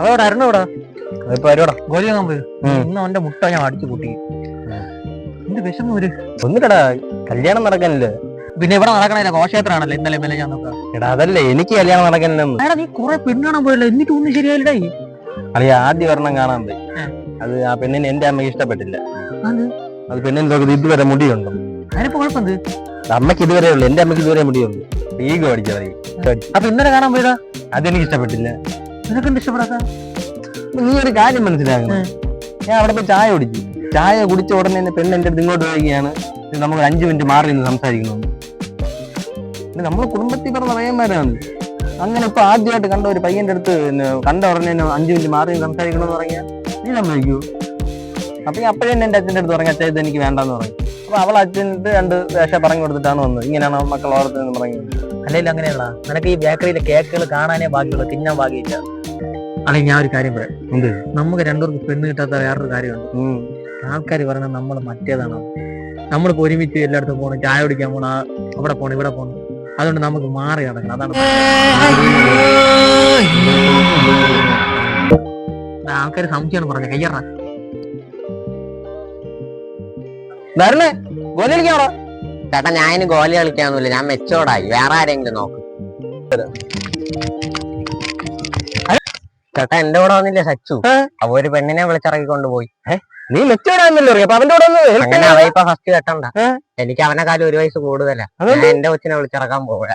അതോടെ അരണോടാ ഇപ്പൊ വരുവാടാ ഗോലി വാങ്ങാൻ പോയി. ഇന്ന് അവന്റെ മുട്ട ഞാൻ അടിച്ചു കൂട്ടി. എന്ത് വിഷമം ഒരു ഒന്നിട്ടടാ, കല്യാണം നടക്കാനില്ല. പിന്നെ ഇവിടെ നടക്കണില്ല, ഘോഷയാത്രയാണല്ലോ ഇന്നലെ മേലെ ഞാൻ നോക്കാം. എടാ അതല്ലേ എനിക്ക് കല്യാണം നടക്കാനില്ലെന്ന്. എടാ നീ കുറെ പെണ്ണ് കാണാൻ പോയല്ലോ, എന്നിട്ട് ഒന്നും ശരിയായില്ലേ? അളിയ ആദ്യ ഒരെണ്ണം കാണാൻ പോയി. അത് ആ പെണ്ണിന് എന്റെ അമ്മയ്ക്ക് ഇഷ്ടപ്പെട്ടില്ല. അത് പെണ്ണിന് ഇതുവരെ മുടിയുണ്ടോ? അതിനിപ്പോ കുഴപ്പമെന്ത്? അമ്മയ്ക്ക് ഇതുവരെ ഉള്ളു, എന്റെ അമ്മയ്ക്ക് ഇതുവരെ മുടിയുള്ളു. ഈഗോ അടിച്ചു പറയും. അപ്പൊ ഇന്നലെ കാണാൻ പോയതാ? അതെനിക്ക് ഇഷ്ടപ്പെട്ടില്ല. നിനക്കെന്ത് ഇഷ്ടപ്പെടാത്ത? നീ ഒരു കാര്യം മനസ്സിലാക്കണം. ഞാൻ അവിടെ പോയി ചായ കുടിച്ചു. ചായ കുടിച്ച ഉടനെ തന്നെ പെണ്ണ് എന്റെ അടുത്ത് ഇങ്ങോട്ട് വരികയാണ്, നമുക്ക് 5 മിനിറ്റ് മാറി നിന്ന് സംസാരിക്കണമെന്ന്. നമ്മള് കുടുംബത്തിൽ പറഞ്ഞ പയ്യന്മാരാണ്. അങ്ങനെ ഇപ്പൊ ആദ്യമായിട്ട് കണ്ട ഒരു പയ്യന്റെ അടുത്ത് കണ്ട ഉടനെ 5 മിനിറ്റ് മാറി നിന്ന് സംസാരിക്കണമെന്ന് പറഞ്ഞാൽ നീ സമ്മതിക്കൂ? അപ്പൊ അപ്പോഴേ എന്റെ അച്ഛൻ്റെ അടുത്ത് പറഞ്ഞ അച്ഛൻ ഇത് എനിക്ക് വേണ്ടെന്ന് പറഞ്ഞു. അപ്പൊ അവൾ അച്ഛൻ്റെ 2 വേഷം പറഞ്ഞു കൊടുത്തിട്ടാണ് വന്നത്. ഇങ്ങനെയാണ് മക്കൾ വളർത്തുന്നത് പറഞ്ഞു. അല്ലെങ്കിൽ അങ്ങനെയുള്ള നിനക്ക് ഈ ബേക്കറിയിലെ കേക്കുകൾ കാണാനേ ഭാഗ്യമുള്ളൂ, തിന്നാൻ ഭാഗ്യമില്ല. അല്ലെങ്കിൽ ഞാൻ ഒരു കാര്യം പറയാം. എന്ത്? നമുക്ക് രണ്ടുപേർക്ക് പെണ്ണ് കിട്ടാത്ത വേറൊരു കാര്യമുണ്ട്. ആൾക്കാർ പറയണത് നമ്മൾ മറ്റേതാണ്. നമ്മളിപ്പോ ഒരുമിച്ച് എല്ലായിടത്തും പോകണം, ചായ കുടിക്കാൻ പോണം, അവിടെ പോണം, ഇവിടെ പോണം. അതുകൊണ്ട് നമുക്ക് മാറി നടക്കണം. അതാണ് ആൾക്കാർ സംശയമാണ് പറഞ്ഞത്. കയ്യറ ഗോലി കളിക്കാണോ? ചേട്ടാ ഞാൻ ഗോലി കളിക്കാനൊന്നുമില്ല, ഞാൻ മെച്ചോടായി. വേറെ ആരെങ്കിലും നോക്ക്. ചേട്ടാ എന്റെ കൂടെ വന്നില്ലേ സച്ചു, അപ്പൊ ഒരു പെണ്ണിനെ വിളിച്ചിറക്കി കൊണ്ടുപോയി. നീ മെച്ചോടാന്നല്ലോ അറിയാം. അപ്പൊ അവന്റെ കൂടെ അങ്ങനെ അവ ഇപ്പൊ ഫസ്റ്റ് കെട്ടണ്ട. എനിക്ക് അവനെക്കാളും 1 വയസ്സ് കൂടുതലാ. എന്റെ കൊച്ചിനെ വിളിച്ചിറക്കാൻ പോവുക.